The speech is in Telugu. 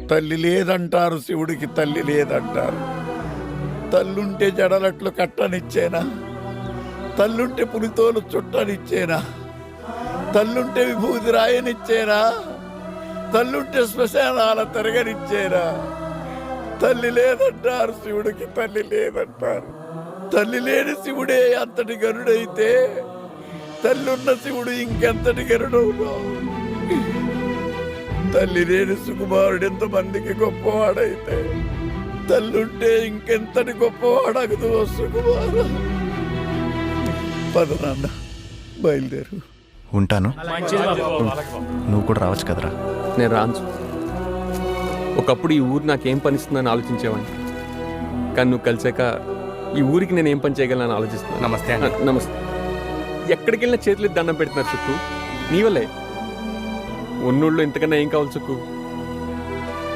తల్లి లేదంటారు, శివుడికి తల్లి లేదంటారు. తల్లుంటే జడలట్లు కట్టనిచ్చేనా? తల్లుంటే పులితోలు చుట్టనిచ్చేనా? తల్లుంటే విభూతి రాయనిచ్చేనా? తల్లుంటే శ్మశానాల తిరగనిచ్చేనా? తల్లి లేదంటారు, శివుడికి తల్లి లేదంటారు. తల్లి లేని శివుడే అంతటి గరుడైతే తల్లున్న శివుడు ఇంకెంతటి గరుడవును? తల్లి లేని సుకుమారుడు ఎంతమందికి గొప్పవాడైతే తల్లుంటే ఇంకెంతటి గొప్పవాడగదు సుకుమారు. పద నాన్న, బయలుదేరు. ఉంటాను. నువ్వు కూడా రావచ్చు కదరా. నేను రాను. ఒకప్పుడు ఈ ఊరు నాకేం పనిస్తుందని ఆలోచించేవాడిని, కానీ నువ్వు కలిసాక ఈ ఊరికి నేను ఏం పని చేయగలను ఆలోచిస్తున్నాను. నమస్తే. నమస్తే. ఎక్కడికి వెళ్ళినా చేతులు దండం పెడుతున్నారు సుక్కు, నీ వల్లే. ఉన్నోళ్ళు ఇంతకన్నా ఏం కావాలి సుక్కు?